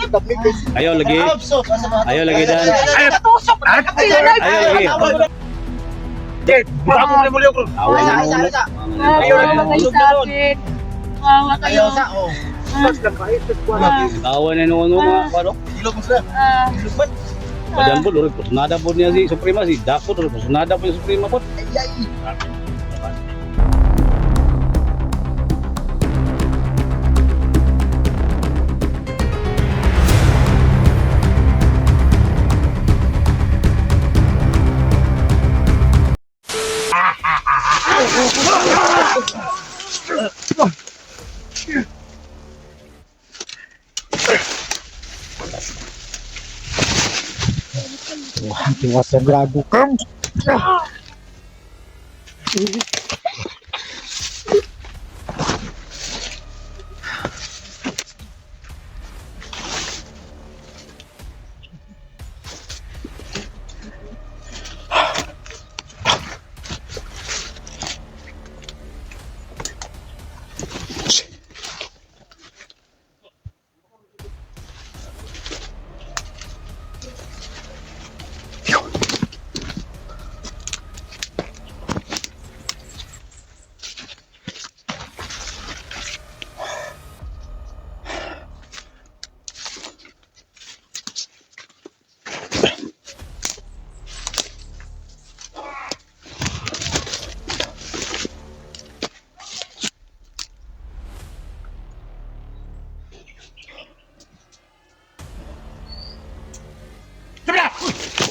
Ayo lagi. Ayo lagi dan. Ayaw Ayo lagi. Bago mo muli ako. Ayo lagi. Ayaw sa, oh. Kawan na nung mga ano. Ilog mo sila. Ilog man. Badan po, lori pusunada po niya si Suprema, si Dako, lori pusunada po yung Suprema po. Wah, tiwas yang gradukan.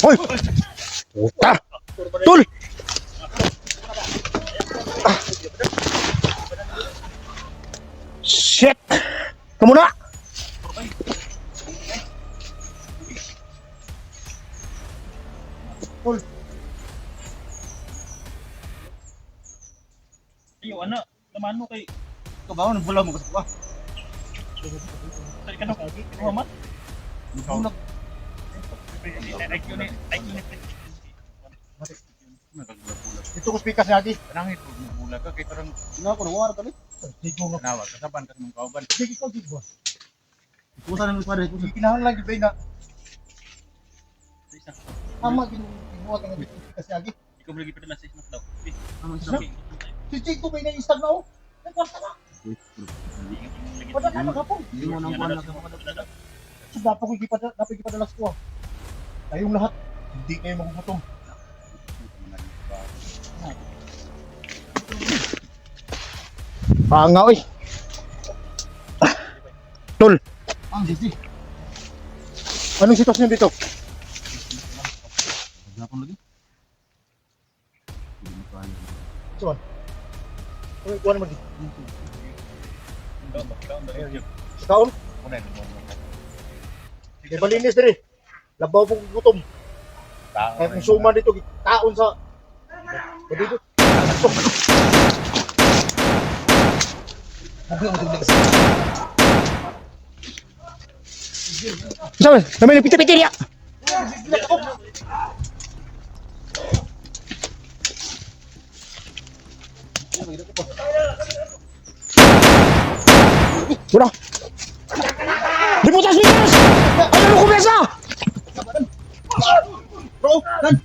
Hoy! Puta! Tul! Ah. Shit! Kamu na! Tul! Iyo anak, naman mo kay Kabaw, nabula mo kasi ba? Sali ka na kagi, Muhammad. Nabula. IQ ni Itu ko speaker sa ati. Nang ito mula ka kay parang Sino ako, nawara kami? Digo nga. nawa kasaban ka ng kauban. Sige ko, digo. Kusa na ng pare, kusa. Kinahanglan lagi ba na Isa. ama ginuwa ka nga speaker sa ati. Ikaw mo lagi pa na sa ismat daw. Aman Sa- Si Chico ba na instag na oh? Nagkwarta na. Wala na magapon. Hindi mo nang buwan na So dapat ko ipadalas ko. Kayong lahat, hindi kayo magugutom. Panga oy. Tol, Ang sisi. anong sitwasyon dito? Gapon lagi. Saan? Kuha naman dito. Kaon? Kaya balinis diri. Labaw pong gutom. Kaya kung suma dito, taon sa... Dito. Sabi, namin piti-piti niya. Wala. Di mo tayo swimmers! Ayaw mo kumesa! Bro, kan.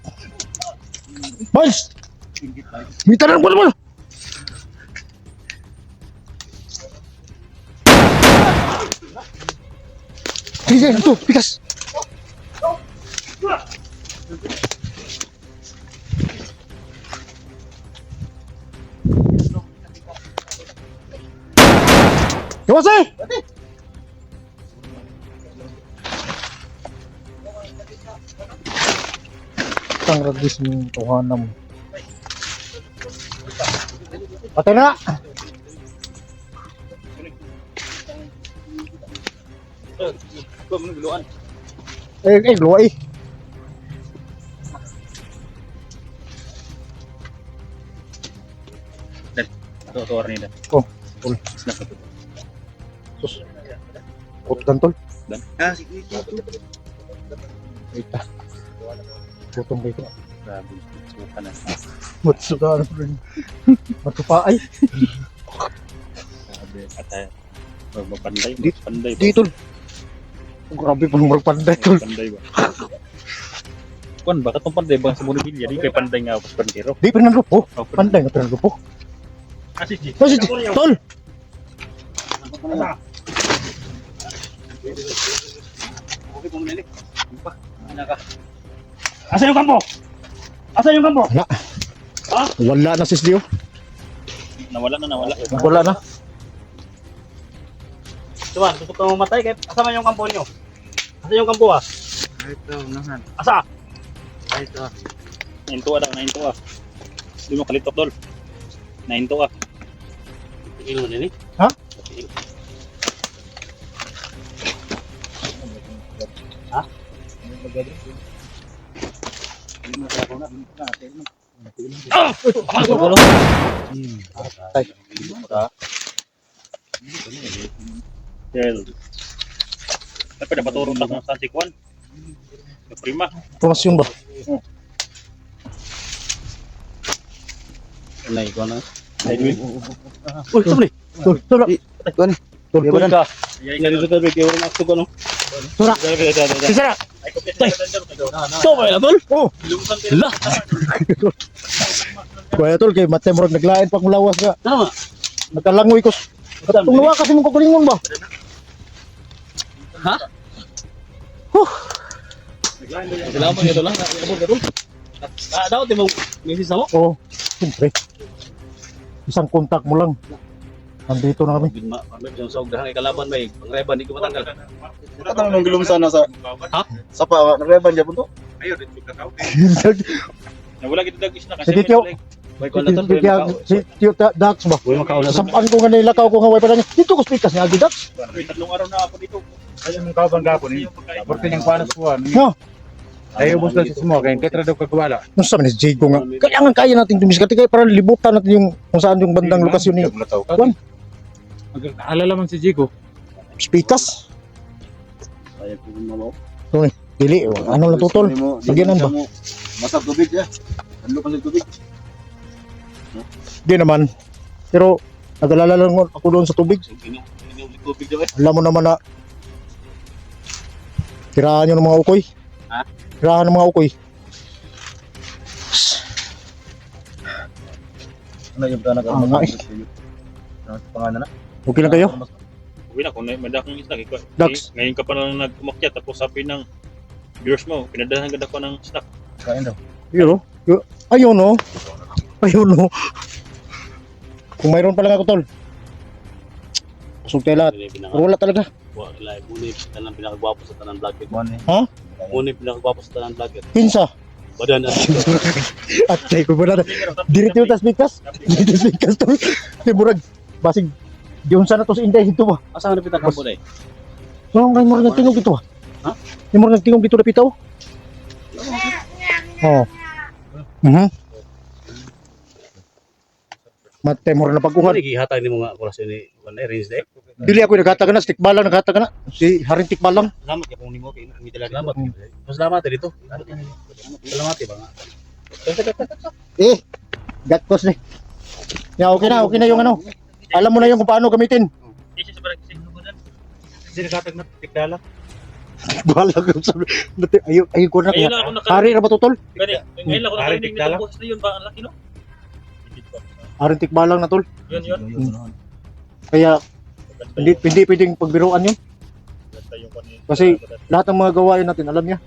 Miles! Minta na ng buwan mo! Sige, ito, pikas! Gawas eh! Tang ragis ng tuhanam. Patay na! Ikaw mo biluan. Luwa eh. Ito nila. Oh, tol. Snap ito. Sus. Kutan tol. Ah, sige. Ita. Putong dito. Grabe. Suka na. Matsuga ano rin. Matupaay. Grabe. At magpapanday. Di- Panday. Dito. Grabe pang murag panday tol. Panday ba? Kuan ba katong panday ba sa Bonibilya di kay panday nga pandero. Di pinanrupo. Panday nga pinanrupo. Kasi di. Oh, si tol. Okay, pumunili. Ano ka? Asa yung kampo? Asa yung kampo? Wala. Wala na sis Dio. Nawala. Wala na. Tuwan, gusto ko mamatay kay asama yung kampo niyo. Asa yung kampo ah? Ito, nahan. Asa? Ito. Nainto daw, nainto ah. Di mo kalitok dol. Nainto ah. Tingin mo nini? Ha? Ha? Tay. Yes. Tapi dapat turun tak sa sikuan. Prima. Promosyon ba? Nay ko na. Edwin. Uy, sumli. Tol, tol. Kuan. Tol, tol. Ka. Yan dito tabi kay urang akto ko no. Tura. Sisara. So ba tol? Oh. La. Kuya tol kay matay murag naglain pag mulawas ka. Tama. Nakalangoy ko. Tungluwa kasi mong kukulingon ba? Ha? Salamat nito lang. Abot ka tol. Daw timong misis mo. Oo. Siyempre. Isang kontak mo lang. Nandito na kami. Bigma, kami yung sog dahang ikalaban may pangreban di ko matanggal. Katang nung gilum sana sa... Ha? Sa pa, nagreban dyan po to? Ayo dito ka tao. Nawala kita dagis na kasi. Si Tito. May kuan na tol. Si Tito Dax ba? Uy makaon na tol. Sampan ko nga nilakaw ko nga way pa lang. Dito ko speakas ni Agi Dax. Tatlong araw na ako dito. Ayun mong kabang gapon eh. Porque niyang panas ko No. Ayaw mo sa mo, kaya tetra daw kagwala. Nung sa ni Jay ko nga. Kailangan kaya natin dumiskarte kaya para libutan natin yung kung saan yung bandang lokasyon ni Kuan. Alala man si Jigo. Speakas. Ay ko mo. Dili. Ano lang tutol? Lagyanan ba? Masap tubig ya. Ano pa sa tubig? Di naman. Pero nag-alala lang ako doon sa tubig. Tubig daw eh. Alam mo naman na tirahan yun ng mga ukoy. Ha? Tirahan ng mga ukoy. Ano yung tanag Ah, nga eh. Pangalan na? Okay lang kayo? Uwi na kung may dakong snack ikaw. Dax. Ngayon ka pa lang nagkumakyat tapos sabi ng viewers mo, pinadahan ka ko ng snack. Kain daw. Yun o. Ayun o. Ayun o. Kung mayroon pa lang ako tol. Pasok tayo lahat. Pero wala talaga. Wala muni tanang pinakagwapo sa tanang vlogger. Ha? Muni pinakagwapo sa tanang vlogger. Pinsa. Badan na. At tayo ko ba na. Direct yung tasbikas. Direct yung tasbikas tol. Di murag. Basig. Diyon sana to sa Inday dito ba? Asa na pitak mo dai? No, may murag nagtingog dito ba? Ha? May murag nagtingog dito na pitaw. Oo. Mate murag na pagkuhan. Kuha gihatag nimo nga kurasyon ni Juan Range day. Dili ako naghatag na stick balang naghatag na. Si Haring Tikbalang. Salamat kay kung nimo kay mitila salamat. Salamat dito. Salamat ba nga. Eh, got cost ni. Ya, okay na yung ano. Alam mo na yung kung paano gamitin. Kasi sa barang kasi nubudan. Kasi nagkatag na tikdala. Bahala ko sa ayun ko na. Ngayon lang ako Hari na ba totol? Gani, ngayon lang ako Hari, nakarinig tikdala. ng boses na yun ba ang laki no? Haring Tikbalang na tol. Yun. Kaya hindi pwedeng pagbiruan yun. Kasi lahat ng mga gawain natin, alam niya.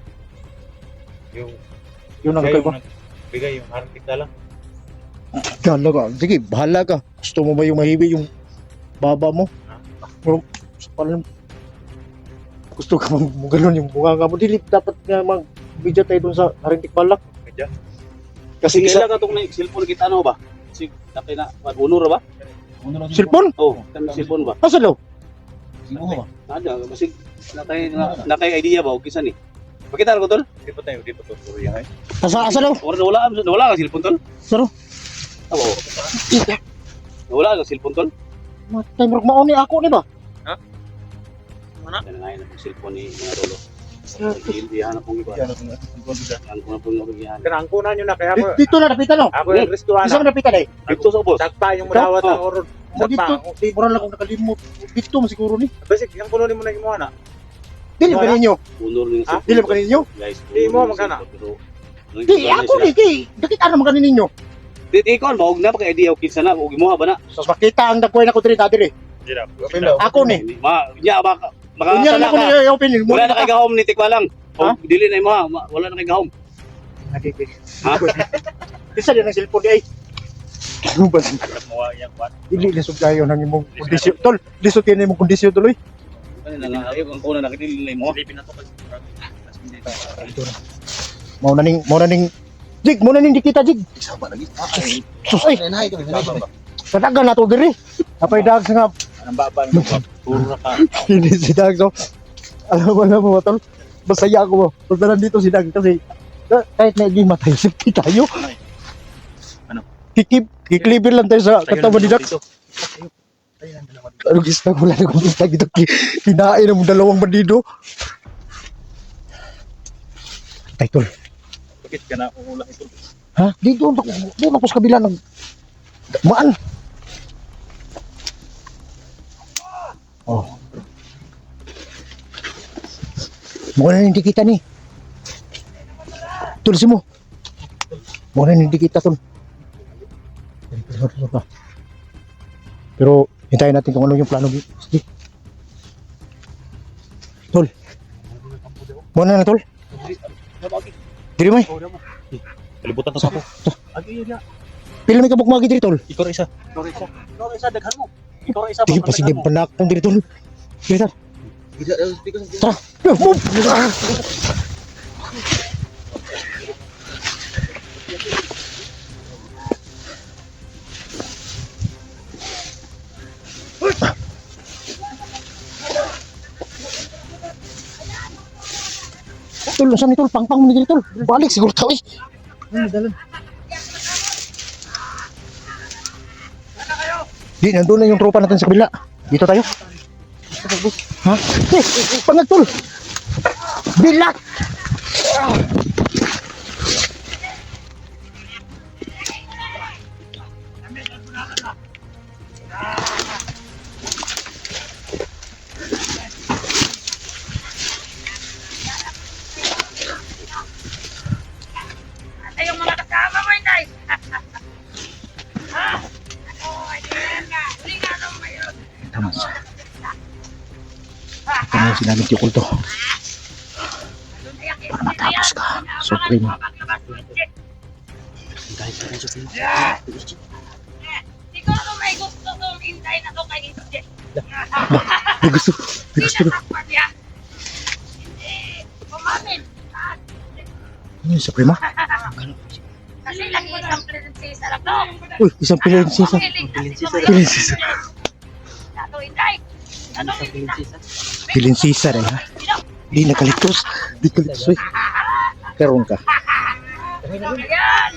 Yun ang kaiba. Bigay yung harang tikdala. Gala ka. Sige, bahala ka. Gusto mo ba yung mahibi yung baba mo? Pero, parang gusto ka mong galon yung bunganga mo. Dili, dapat nga mag-video tayo dun sa Haring Tikbalang. Kasi Sige isa, lang katong na cellphone kita ano ba? Si tapay na uno ra ba? cellphone? Oh, kan cellphone ba? Asa daw? Sino ba? Ada masig nakay idea ba o kisa ni? Pakita ko tol. Di pa to. Sorry ay. Asa daw? Wala ka cellphone tol. Saro? Oo. Wala ka cellphone tol. Matay mo mauni ako ni ba? Ano nga yung cellphone ni mga lolo. Hindi hanap kong iba. Ano kung Ano ko na po nabigihan. kanang kuna nyo na kaya mo. Dito na napitan no? Ako yung restaurant. Isa mo napitan eh. Dito sa ubos. Tagpa yung mulawat Oh. ang orod. Mo dito. Di mura lang akong nakalimot. Dito mo siguro ni. Basic, yung kulo ni mo na yung mga na. Dili ba ninyo? Punor ng Ha? Dili ba kaninyo? Guys, Di mo, punor ng magkana? cellphone, pero- Di, ako ni, di. Nakita naman kanin ninyo. Di, ikaw, maog na, pagka idea, kinsa na, huwag mo ba na? So, makita ang dagway na ko diri diri. Dira. Ako ni. Ya, baka, Kunya na makakasala ko ka. ni opinion mo. Wala na kay gahom ni Tikwa lang. Ha? O, dili na yung mga, wala na kay gahom. Ha? Isa din ang cellphone di ay. Ano ba? Mo yang kuan. Dili na sugdayo nang imong kondisyon. Tol, lisod yan imong kondisyon tuloy. Ano na, ayaw, ang kuna nakitili na mo. Silipin na to kasi. Mau na ning Jig, mo na ning dikita jig. Sama lagi. Sus ay, Nahay kami, nahay kami. kadagan na to diri. Apay dag nga Anong baba mo? Puro na ka. hindi si Dag so. Alam mo tol. Masaya ako mo. Punta nandito si Dag kasi kahit na hindi matay, safety tayo. Ano? Kiklibir lang tayo sa katawan ni Dag. Ano gusto ko wala na kung kita dito. Kinain ng dalawang bandido. Ay tol. Bakit ka na uulah ito? Ha? Doon ako sa kabila ng maan. Oh. Mukha na hindi kita ni. Tulisin mo. Mukha na hindi kita tol. Pero hintayin natin kung ano yung plano. Sige. Tol. Mukha na tol. Diri mo. Kalibutan to sa ako. Pila may kabukmagi diri tol. Ikaw ra isa. Ikaw isa, daghan mo. Ikaw isa, Di pa sige panak kung diri tol. Diri tol. Tara. Move. Tol, saan ni tol? Pangpang mo ni diri tol. Balik siguro tao eh. Di, nandun na yung tropa natin sa kabila. Dito tayo. Ha? Pangag tol. Bilat! Ay, yung mga kasama mo, Inday. Ha? Oh, ayan nga. Huli nga nung mayon. Tama siya. Ito na yung sinamit yung kulto. Matapos ka, Supreme. Siguro may gusto kong Inday na to kay Inday. May gusto. May gusto. Hindi. Kumamin. Ano yung Suprema? Kasi lagi isang prinsesa lang to. Uy, isang prinsesa. Prinsesa. Nato, Inday. Ano, Inday? Prinsesa rin ha. Di nakaligtos. Di kaligtos. Uy. Karoon ka. Ayan.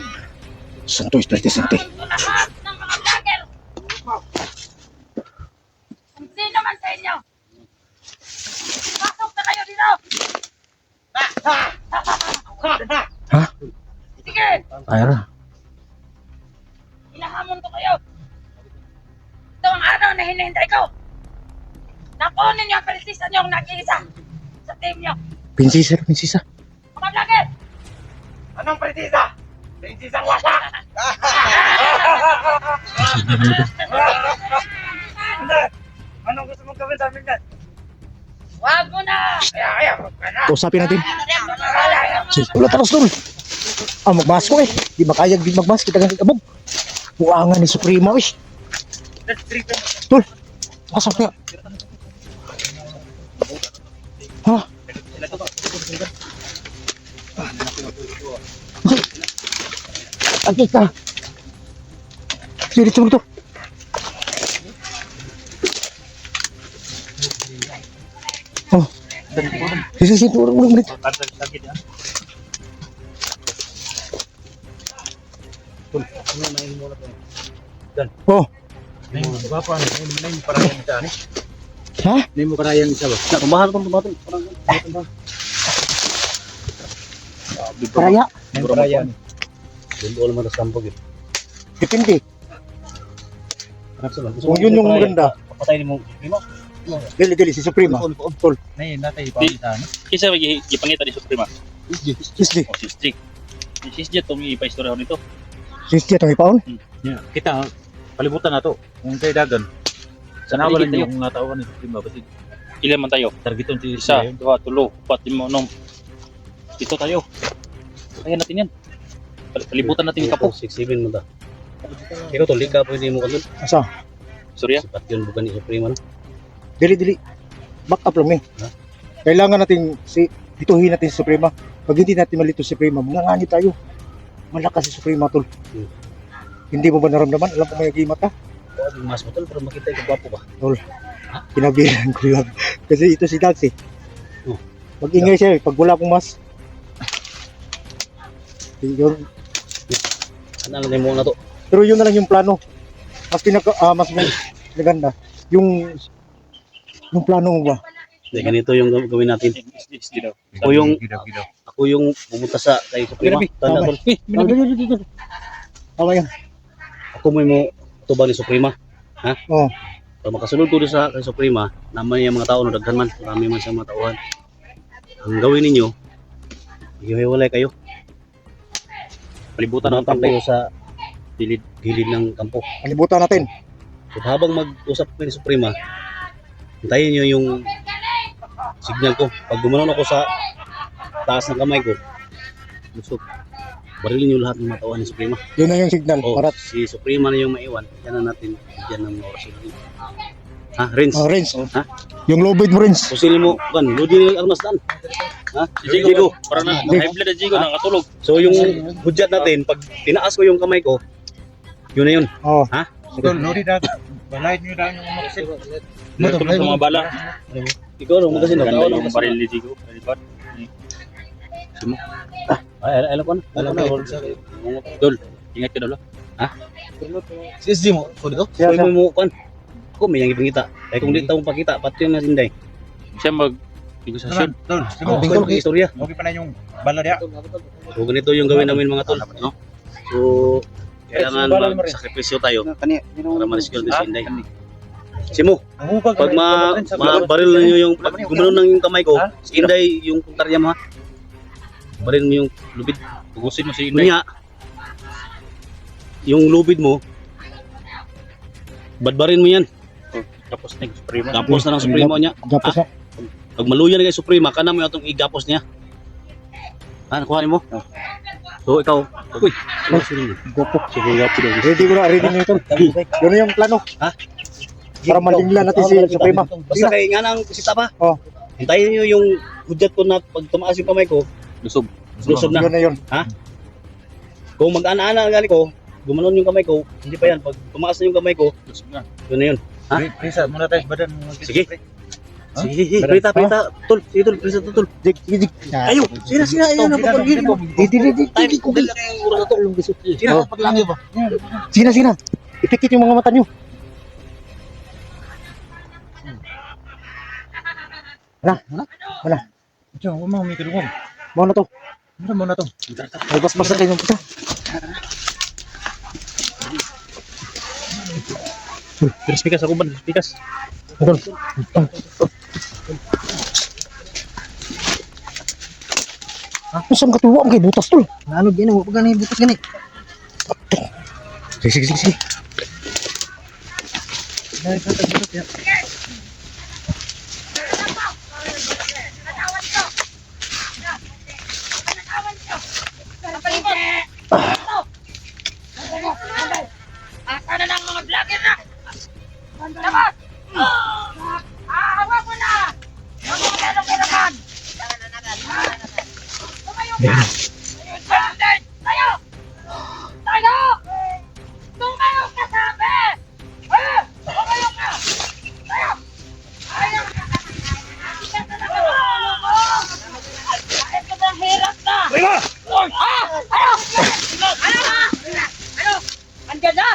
Santo Espiritu Santo. Ito lahat ng mga vlogger. Kung sino man sa inyo. Pasok na kayo dito. Ha? Sige. Ayara. Hinahamon ko kayo. Ito ang araw na hinihintay ko. Nakunin niyo ang prinsesa niyo ang nag-iisa sa team niyo. Prinsesa. Prinsesa. Mga vlogger. Anong prinsesa? Prinsesa wala! Anong gusto mong gawin sa amin yan? Wag mo na. Ayaw ka na! Usapin natin. Wala talos dun. Magmas ko eh. Di makayag di magmas. Kita ganit abog. Buangan ni Supremo eh. Tol. Pasok kaya. Ha? Okay ka. Sige, dito. Oh. Sige, turun mo. Sakit ya. Oh. Bapa, may parang isa ni. Ha? May mo karayang isa ba? Tumbahan itong tumatong. Karaya. May parayang. Hindi ko alam na sampog eh. Depende. Hanap sa lang. Kung yun yung maganda. Patay ni mo. Dili si Suprema. Tol. Nay natay pa sa ano. Kisa gipangita ni Suprema. Sisdi. O sisjik. Si sisjik tong ipaistorya nito. Sisdi atong ipaon. Yeah. Kita palibutan na to. Kung kay dagan. Sana wala Paligid yung natawan ni Suprema kasi Ilan man tayo? targeton si Isa, dua, tulo, upat, lima, enam. Dito tayo. Kaya natin yan. Palibutan natin yung kapo. 6-7 mo ta. Ikaw tol, di ka pwede mo kanun. Asa? Surya. Sipat yun bukan ni Suprema no. Dili. Back up lang Ha? Kailangan natin dituhin natin si Suprema. Pag hindi natin malito si Suprema, mangangani tayo. Malakas si Suprema, tol. Hindi mo ba naramdaman? Alam ko may agimat ka? Oo, mas mo tol, pero makita yung gwapo ba? Kinabihan ko lang. Kasi ito si Dax eh. Oh. Mag-ingay siya eh. Pag wala akong mas. Yun. Ano lang mo na to? Pero yun na lang yung plano. Mas mas maganda. Yung plano mo ba? Hindi, ganito yung gawin natin. Sisjik daw. Ako yung pumunta sa kay Suprema. Tanda tol. Tama yan. Ako mo tubang ni Suprema. Oo. So makasunod ko doon sa kay Suprema, naman yung mga tao no daghan man, marami man sa mga tauhan. Ang gawin ninyo, hiwalay kayo. Palibutan Tanong natin kayo sa Dilid. gilid ng kampo. Kalibutan natin. So habang mag-usap ko ni Suprema, hintayin nyo yung signal ko. Pag gumanon ako sa taas ng kamay ko, gusto, barilin nyo lahat ng mga tauhan ni Suprema. Yun na yung signal. O, Para si Suprema na yung maiwan, yan na natin bigyan ng mga orasyon. Ha, Renz? Renz. Ha? Yung lobid mo, Renz. Pusilin mo, kan, lodi na yung armas dan. Ha? Si Jigo. Para na, high blood na Jigo, nakatulog. So yung hudyat natin, pag tinaas ko yung kamay ko, yun na yun. Oo. Tol, lodi na. Balay niyo lang yung mga kasi. Natulog sa mga bala. Ikaw, ano mo kasi Ganda nagkaon yung ako baril ni Jigo. Kalipad. Simo. Ay, alam ko na. Alam ko na. Dol, ingat ka dolo. Sisdi mo ko dito. Siya, Kung mo kan, ako may yang ipangita. Kaya kung di taong pakita, pati yung nasinday. Siya negosasyon. Tol, Ako simo. ang istorya. Okay pa na yung bala dia. So ganito yung gawin namin mga tol. No? So, kailangan mag-sakripisyo tayo para ma-rescue din si Inday. Simo, pag ma-baril na nyo yung, pag gumano ng yung kamay ko, si Inday yung puntarya mo ha. Baril mo yung lubid. Pugusin mo si Inday. Kunya, yung lubid mo, badbarin mo yan. Tapos na yung Suprema. Gapos na ng Supremo niya. Gapos na. Pag maluyan na kay Suprema, kana mo itong igapos niya. Ha, nakuha mo? So ikaw, uy, Gapo. Ready ko na. Ready na ito. Yun na yung plano. Ha? Para malingla natin si Suprema. Basta kay nga nang kusita pa. Oh. Hintayin niyo yung hudyat ko na pag tumaas yung kamay ko, Lusob. lusog na. Yun na yun. Kung mag-ana-ana ang gali ko, gumanon yung kamay ko, hindi pa yan. Pag tumaas na yung kamay ko, Lusob na. yun na yun. Ha? Prisa muna tayo badan. Sige. Sige, prita, tol. Sige, tol, prisa, tol. Jig. Ayo, sina, ayo na papagin mo. Tayo, kung dala yung oras na to. Sina, paglangi ba? Sina. Ipikit yung mga mata nyo. Wala. Diyan, mo may tulungan. Mau na to. Ano mo na to? May bas-bas na kayo ng pisa. Pikas ako ba? Pikas. Tol. Masam katuwa ang kay butas tol. Ano gini mo pag butas gani? Sige. Asa na ng mga vlogger na? Dapat! Hawa mo na! Ang mga kailangan! Tumayo ka! Tayo! Tumayo ka sabi! Tumayo ka! Tayo! Ayaw ka! Ikat na lang ang ulo mo! Kahit ka ng hirap na! Ayaw! Andyan na!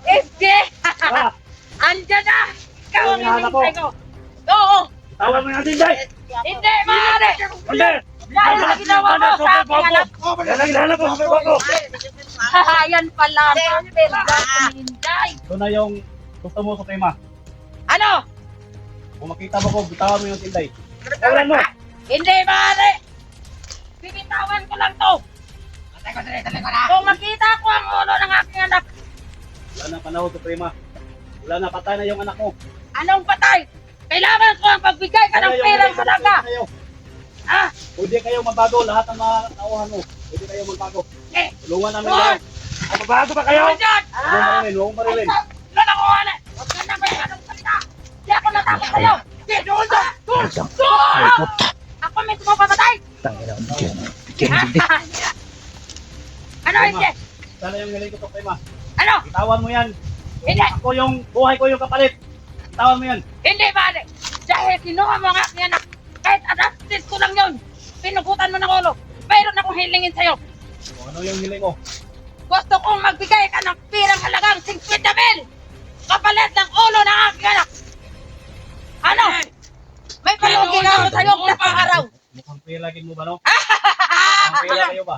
FJ! Andyan na! Ikaw ang hinintay ko! Oo! Tawa mo natin, Day! Hindi, maaari! Dahil sa ginawa mo sa aking anak! Hinahanap ko, ko! Yan pala! Pero hinday! Ito na yung gusto mo sa tema. Ano? Kung makita mo ko, bitawan mo yung Sinday. Tawaran mo! Hindi, pare! Binitawan ko lang to! Kung makita ko ang ulo ng aking anak, Wala na panahon, Suprema. Wala na, patay na yung anak mo. anong patay? Kailangan ko ang pagbigay ka ng perang halaga! Ah! Pwede kayo magbago, lahat ng mga tauhan mo. Pwede kayo magbago. Eh! Tulungan namin Juan! kayo. Magbago ba kayo? Juan dyan! Huwag marilin. Lalakuhan eh! Huwag ka na ba yung anong salita? Hindi ako natakot sa'yo! Hindi, doon dyan! Doon! Doon! Ako mismo papatay! Tangina, Ano hindi? Sana yung hiling ko, Suprema. Ano? Bitawan mo yan. Hindi! Ako yung buhay ko yung kapalit. Bitawan mo yan. Hindi, pare! Dahil kinuha mo ang aking anak, kahit adaptis ko lang yun, pinugutan mo ng ulo, mayroon akong hilingin sa'yo. O, ano yung hiling mo? Gusto kong magbigay ka ng pirang halagang 50,000 kapalit ng ulo ng aking anak. Ano? May palugi na ako sa'yo tatlong araw. Mukhang pilagin mo ba, no? Mukhang pila kayo ba?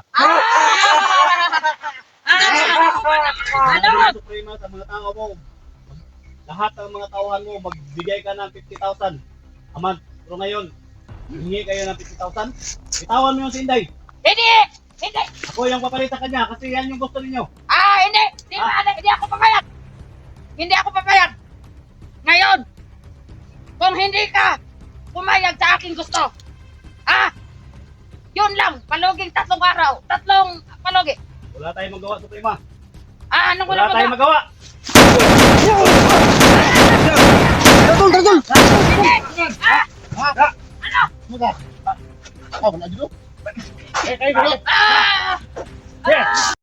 Ano? Suprema sa mga tao mo. Lahat ng mga tauhan mo, magbigay ka ng 50,000 a month. Pero ngayon, hingi kayo ng 50,000. Bitawan mo yung Sinday. Hindi! Hindi! Ako yung papalit sa kanya kasi yan yung gusto ninyo. Hindi! Hindi, pare! Hindi ako papayag! Hindi ako papayag! Ngayon, kung hindi ka pumayag sa aking gusto, yun lang, paluging 3 araw, 3 palugi. Wala tayong magawa, Suprema. Anong Wala tayong magawa. Tagol, tagol! Ano? Ako na dito. Ah!